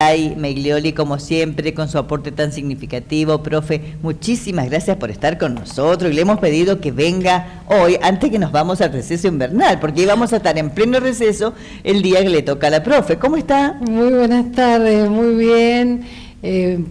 Ay, Meglioli, como siempre, con su aporte tan significativo. Profe, muchísimas gracias por estar con nosotros y le hemos pedido que venga hoy, antes que nos vamos al receso invernal, porque íbamos a estar en pleno receso el día que le toca a la profe. ¿Cómo está? Muy buenas tardes, muy bien,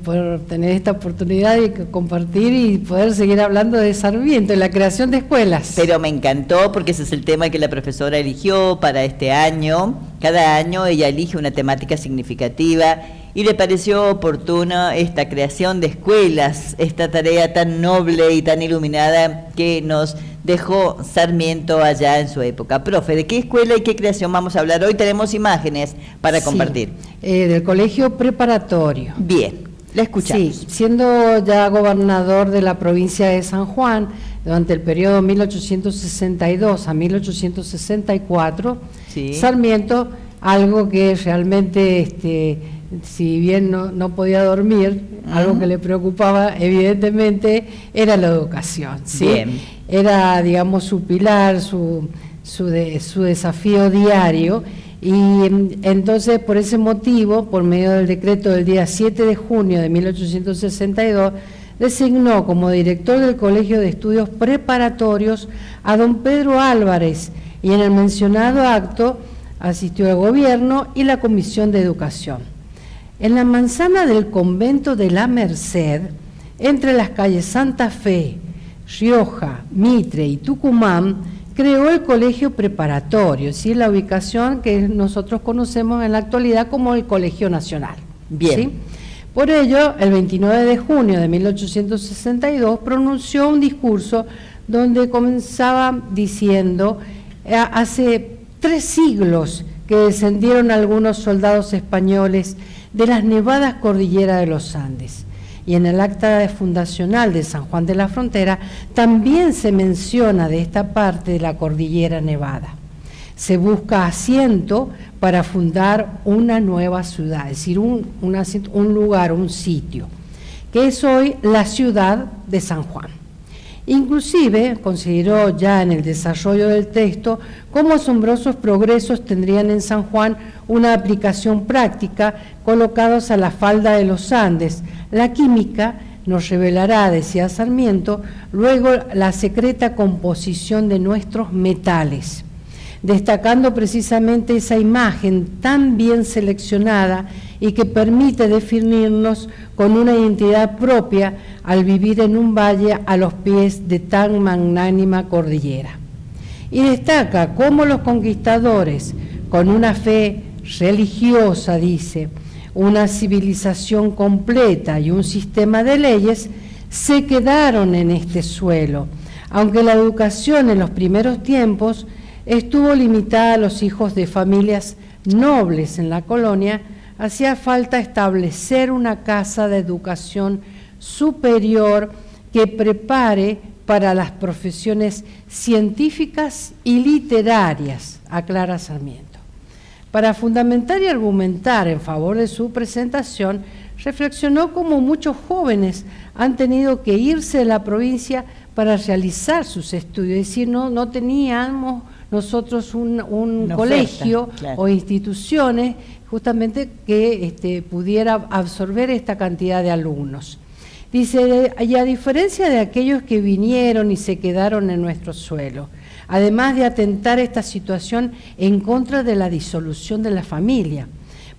por tener esta oportunidad de compartir y poder seguir hablando de Sarmiento y la creación de escuelas. Pero me encantó porque ese es el tema que la profesora eligió para este año. Cada año ella elige una temática significativa y le pareció oportuna esta creación de escuelas, esta tarea tan noble y tan iluminada que nos dejó Sarmiento allá en su época. Profe, ¿de qué escuela y qué creación vamos a hablar hoy? Tenemos imágenes para compartir. Del colegio preparatorio. Bien, la escuchamos. Sí, siendo ya gobernador de la provincia de San Juan durante el periodo 1862 a 1864, sí. Sarmiento, algo que realmente, si bien no podía dormir, algo que le preocupaba evidentemente era la educación, ¿sí? Bien. Era, digamos, su pilar, su desafío diario, y entonces por ese motivo, por medio del decreto del día 7 de junio de 1862, designó como director del Colegio de Estudios Preparatorios a don Pedro Álvarez, y en el mencionado acto asistió el gobierno y la Comisión de Educación. En la manzana del convento de la Merced, entre las calles Santa Fe, Rioja, Mitre y Tucumán, creó el colegio preparatorio, ¿sí? La ubicación que nosotros conocemos en la actualidad como el Colegio Nacional. Bien. ¿Sí? Por ello, el 29 de junio de 1862 pronunció un discurso donde comenzaba diciendo: hace 3 siglos que descendieron algunos soldados españoles de las nevadas cordilleras de los Andes. Y en el acta fundacional de San Juan de la Frontera también se menciona de esta parte de la cordillera nevada. Se busca asiento para fundar una nueva ciudad, es decir, un lugar, un sitio, que es hoy la ciudad de San Juan. Inclusive consideró ya en el desarrollo del texto cómo asombrosos progresos tendrían en San Juan una aplicación práctica colocados a la falda de los Andes. La química nos revelará, decía Sarmiento, luego la secreta composición de nuestros metales, destacando precisamente esa imagen tan bien seleccionada y que permite definirnos con una identidad propia al vivir en un valle a los pies de tan magnánima cordillera. Y destaca cómo los conquistadores, con una fe religiosa, dice, una civilización completa y un sistema de leyes, se quedaron en este suelo, aunque la educación en los primeros tiempos estuvo limitada a los hijos de familias nobles en la colonia. Hacía falta establecer una casa de educación superior que prepare para las profesiones científicas y literarias, aclara Sarmiento. Para fundamentar y argumentar en favor de su presentación, reflexionó cómo muchos jóvenes han tenido que irse de la provincia para realizar sus estudios, es decir, no teníamos nosotros un colegio, claro, o instituciones justamente que pudiera absorber esta cantidad de alumnos. Dice, y a diferencia de aquellos que vinieron y se quedaron en nuestro suelo, además de atentar esta situación en contra de la disolución de la familia,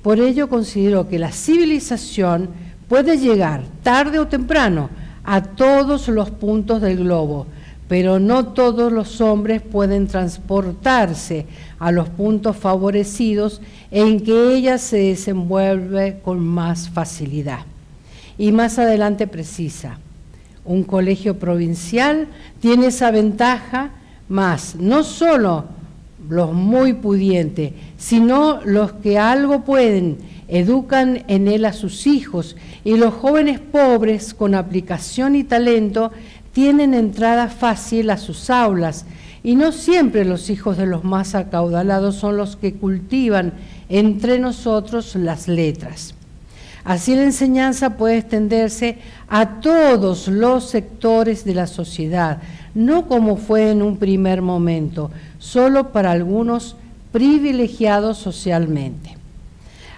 por ello consideró que la civilización puede llegar tarde o temprano a todos los puntos del globo, pero no todos los hombres pueden transportarse a los puntos favorecidos en que ella se desenvuelve con más facilidad. Y más adelante precisa, un colegio provincial tiene esa ventaja, más no solo los muy pudientes, sino los que algo pueden, educan en él a sus hijos, y los jóvenes pobres con aplicación y talento tienen entrada fácil a sus aulas, y no siempre los hijos de los más acaudalados son los que cultivan entre nosotros las letras. Así la enseñanza puede extenderse a todos los sectores de la sociedad, no como fue en un primer momento, solo para algunos privilegiados socialmente.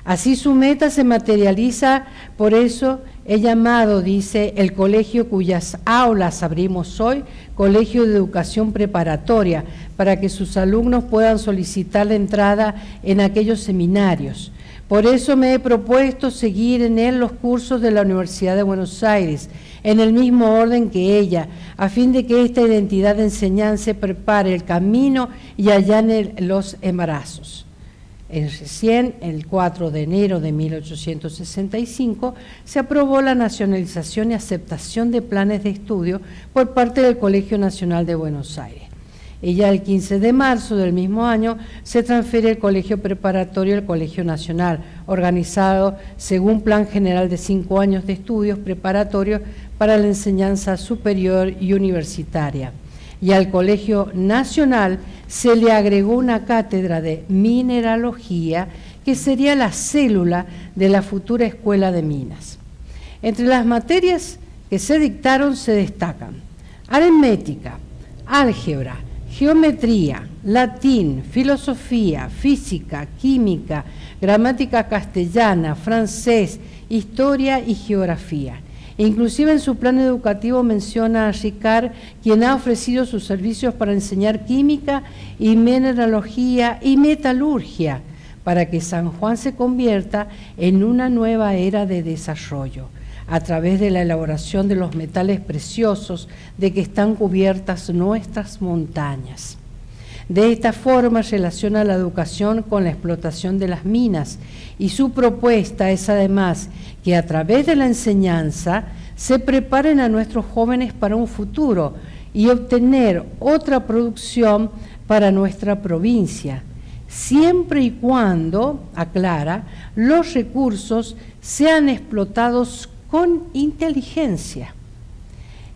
Así su meta se materializa, por eso he llamado, dice, el colegio cuyas aulas abrimos hoy, Colegio de Educación Preparatoria, para que sus alumnos puedan solicitar la entrada en aquellos seminarios. Por eso me he propuesto seguir en él los cursos de la Universidad de Buenos Aires, en el mismo orden que ella, a fin de que esta identidad de enseñanza prepare el camino y allane los embarazos. Recién, el 4 de enero de 1865, se aprobó la nacionalización y aceptación de planes de estudio por parte del Colegio Nacional de Buenos Aires. Y ya el 15 de marzo del mismo año se transfiere el Colegio Preparatorio al Colegio Nacional, organizado según Plan General de 5 años de estudios preparatorios para la enseñanza superior y universitaria. Y al Colegio Nacional se le agregó una cátedra de mineralogía que sería la célula de la futura Escuela de Minas. Entre las materias que se dictaron se destacan aritmética, álgebra, geometría, latín, filosofía, física, química, gramática castellana, francés, historia y geografía. Inclusive en su plan educativo menciona a Ricard, quien ha ofrecido sus servicios para enseñar química y mineralogía y metalurgia, para que San Juan se convierta en una nueva era de desarrollo, a través de la elaboración de los metales preciosos de que están cubiertas nuestras montañas. De esta forma relaciona la educación con la explotación de las minas, y su propuesta es además que a través de la enseñanza se preparen a nuestros jóvenes para un futuro y obtener otra producción para nuestra provincia, siempre y cuando, aclara, los recursos sean explotados con inteligencia.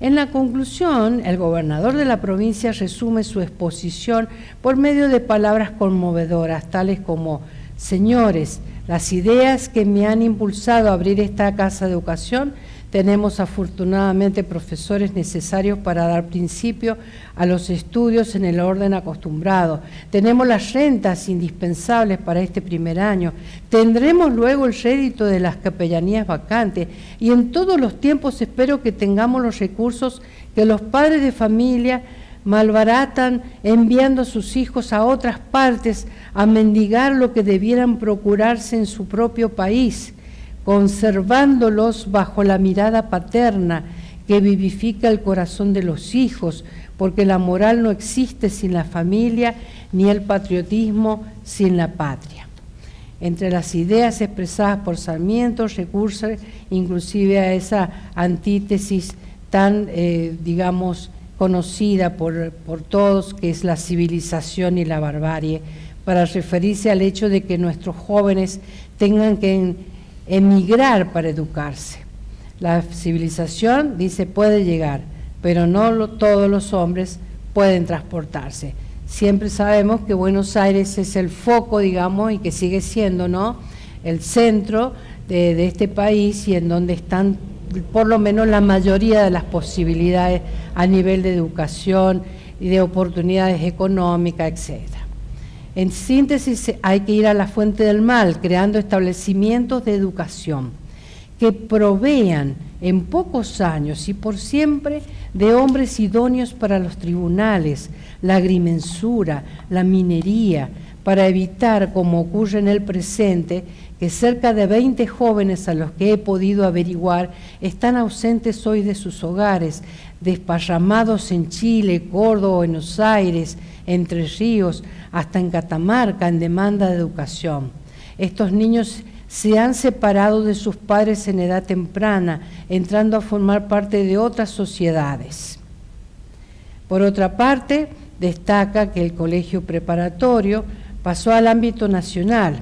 En la conclusión, el gobernador de la provincia resume su exposición por medio de palabras conmovedoras, tales como: señores, las ideas que me han impulsado a abrir esta casa de educación, tenemos afortunadamente profesores necesarios para dar principio a los estudios en el orden acostumbrado. Tenemos las rentas indispensables para este primer año. Tendremos luego el rédito de las capellanías vacantes y en todos los tiempos espero que tengamos los recursos que los padres de familia malbaratan enviando a sus hijos a otras partes a mendigar lo que debieran procurarse en su propio país, conservándolos bajo la mirada paterna que vivifica el corazón de los hijos, porque la moral no existe sin la familia, ni el patriotismo sin la patria. Entre las ideas expresadas por Sarmiento recurre inclusive a esa antítesis tan, conocida por todos, que es la civilización y la barbarie, para referirse al hecho de que nuestros jóvenes tengan que emigrar para educarse. La civilización, dice, puede llegar, pero no todos los hombres pueden transportarse. Siempre sabemos que Buenos Aires es el foco, y que sigue siendo, ¿no?, el centro de este país, y en donde están por lo menos la mayoría de las posibilidades a nivel de educación y de oportunidades económicas, etc. En síntesis, hay que ir a la fuente del mal, creando establecimientos de educación que provean en pocos años y por siempre de hombres idóneos para los tribunales, la agrimensura, la minería, para evitar, como ocurre en el presente, que cerca de 20 jóvenes a los que he podido averiguar están ausentes hoy de sus hogares, desparramados en Chile, Córdoba, Buenos Aires, Entre Ríos, hasta en Catamarca, en demanda de educación. Estos niños se han separado de sus padres en edad temprana, entrando a formar parte de otras sociedades. Por otra parte, destaca que el colegio preparatorio pasó al ámbito nacional,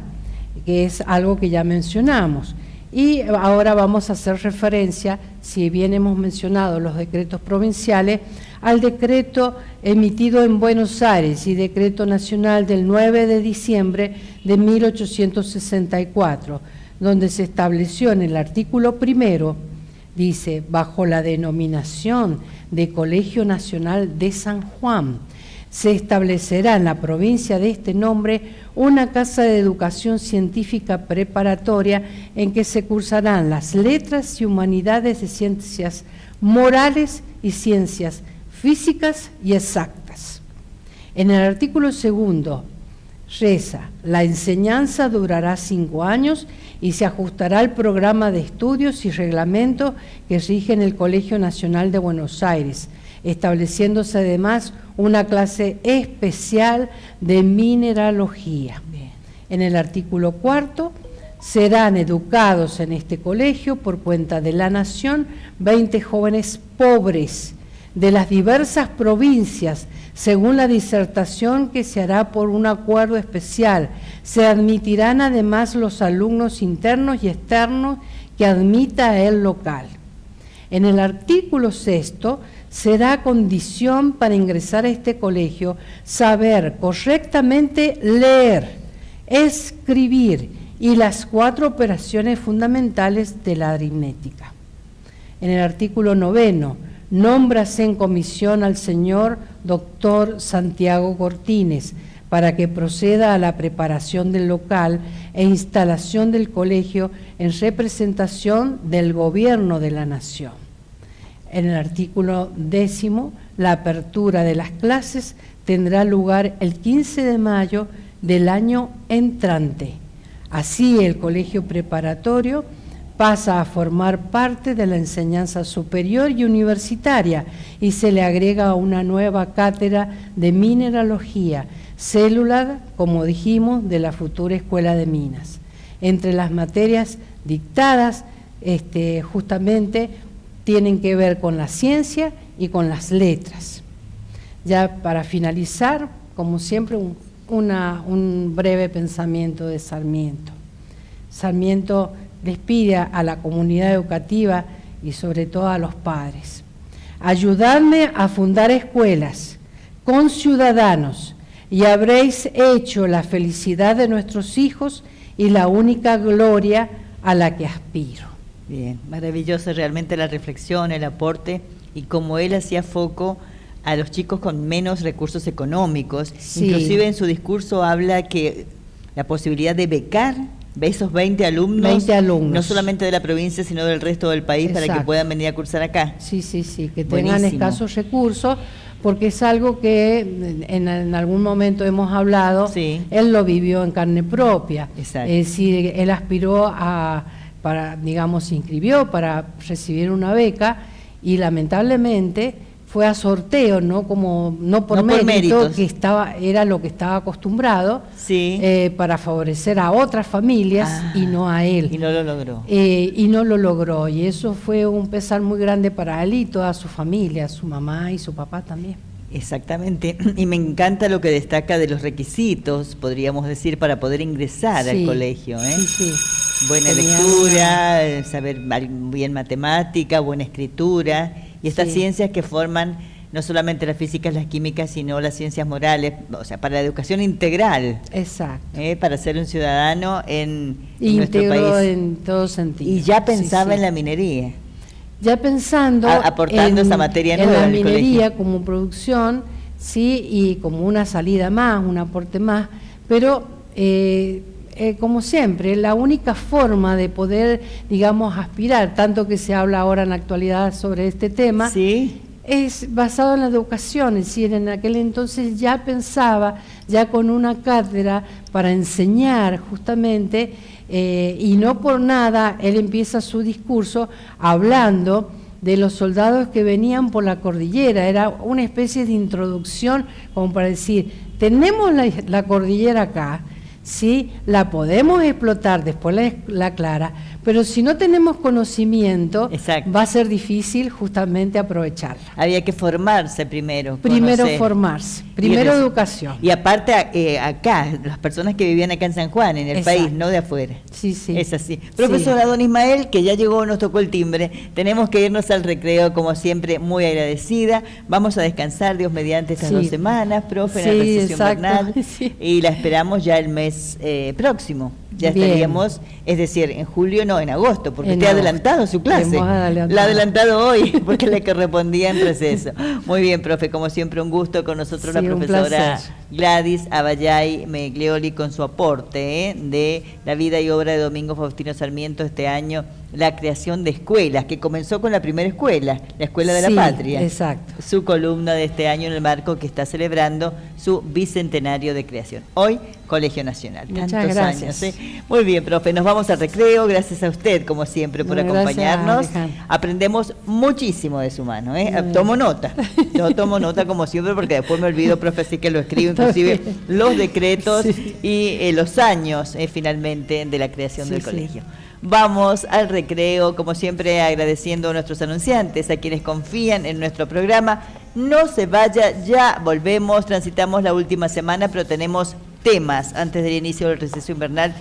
que es algo que ya mencionamos. Y ahora vamos a hacer referencia, si bien hemos mencionado los decretos provinciales, al decreto emitido en Buenos Aires y decreto nacional del 9 de diciembre de 1864, donde se estableció en el artículo primero, dice, bajo la denominación de Colegio Nacional de San Juan, Se establecerá en la provincia de este nombre una casa de educación científica preparatoria en que se cursarán las letras y humanidades de ciencias morales y ciencias físicas y exactas. En el artículo 2 reza: la enseñanza durará 5 años y se ajustará al programa de estudios y reglamento que rigen el Colegio Nacional de Buenos Aires, estableciéndose además una clase especial de mineralogía. Bien. En el artículo 4, serán educados en este colegio por cuenta de la Nación 20 jóvenes pobres de las diversas provincias, según la disertación que se hará por un acuerdo especial. Se admitirán además los alumnos internos y externos que admita el local. En el artículo 6, será condición para ingresar a este colegio saber correctamente leer, escribir y las 4 operaciones fundamentales de la aritmética. En el artículo 9, nómbrase en comisión al señor doctor Santiago Cortines para que proceda a la preparación del local e instalación del colegio en representación del Gobierno de la Nación. En el artículo 10, la apertura de las clases tendrá lugar el 15 de mayo del año entrante. Así, el colegio preparatorio pasa a formar parte de la enseñanza superior y universitaria y se le agrega una nueva cátedra de mineralogía, célula, como dijimos, de la futura Escuela de Minas. Entre las materias dictadas, justamente, tienen que ver con la ciencia y con las letras. Ya para finalizar, como siempre, un breve pensamiento de Sarmiento. Sarmiento les pide a la comunidad educativa y sobre todo a los padres: ayudadme a fundar escuelas con ciudadanos y habréis hecho la felicidad de nuestros hijos y la única gloria a la que aspiro. Bien, maravillosa realmente la reflexión, el aporte, y como él hacía foco a los chicos con menos recursos económicos. Sí. Inclusive en su discurso habla que la posibilidad de becar esos 20 alumnos, no solamente de la provincia, sino del resto del país. Exacto. Para que puedan venir a cursar acá. Sí, que tengan escasos recursos, porque es algo que en algún momento hemos hablado. Sí. Él lo vivió en carne propia. Exacto. Es decir, él aspiró se inscribió para recibir una beca y lamentablemente fue a sorteo, no por mérito, que era lo que estaba acostumbrado, sí, para favorecer a otras familias y no a él. Y no lo logró. Y eso fue un pesar muy grande para él y toda su familia, su mamá y su papá también. Exactamente, y me encanta lo que destaca de los requisitos, podríamos decir, para poder ingresar al colegio. Sí. Buena lectura, saber bien matemática, buena escritura, y estas ciencias que forman no solamente las físicas, las químicas, sino las ciencias morales, o sea, para la educación integral. Exacto. Para ser un ciudadano en nuestro país. En todo sentido. Y ya pensaba en la minería. Ya pensando aportando esa materia nueva en la minería como producción, sí, y como una salida más, un aporte más, pero como siempre, la única forma de poder, aspirar, tanto que se habla ahora en la actualidad sobre este tema, ¿sí?, es basado en la educación. Es decir, en aquel entonces ya pensaba, ya con una cátedra para enseñar justamente, y no por nada él empieza su discurso hablando de los soldados que venían por la cordillera. Era una especie de introducción como para decir: tenemos la cordillera acá, ¿sí?, la podemos explotar, después la aclara, pero si no tenemos conocimiento, exacto, va a ser difícil justamente aprovecharla. Había que formarse primero. Formarse, primero educación. Y aparte acá, las personas que vivían acá en San Juan, en el exacto país, no de afuera. Sí. Es así. Profesora Don Ismael, que ya llegó, nos tocó el timbre, tenemos que irnos al recreo, como siempre, muy agradecida. Vamos a descansar, Dios mediante, estas 2 semanas, profe, en la recesión invernal, y la esperamos ya el mes próximo. ya estaríamos, es decir, en julio no, en agosto, porque usted ha adelantado su clase. La ha adelantado hoy, porque le correspondía en receso. Muy bien, profe, como siempre un gusto con nosotros, la profesora Gladys Abayay Meglioli, con su aporte de la vida y obra de Domingo Faustino Sarmiento este año, la creación de escuelas, que comenzó con la primera escuela, la Escuela de la Patria. Exacto. Su columna de este año en el marco que está celebrando su bicentenario de creación. Hoy, Colegio Nacional. Muchas Tantos gracias. años. Muy bien, profe, nos vamos al recreo. Gracias a usted, como siempre, por acompañarnos. Aprendemos muchísimo de su mano. Tomo nota. Yo tomo nota como siempre, porque después me olvido, profe, así que lo escribo, inclusive los decretos y los años, finalmente, de la creación del colegio. Vamos al recreo, como siempre agradeciendo a nuestros anunciantes, a quienes confían en nuestro programa. No se vaya, ya volvemos, transitamos la última semana, pero tenemos temas antes del inicio del receso invernal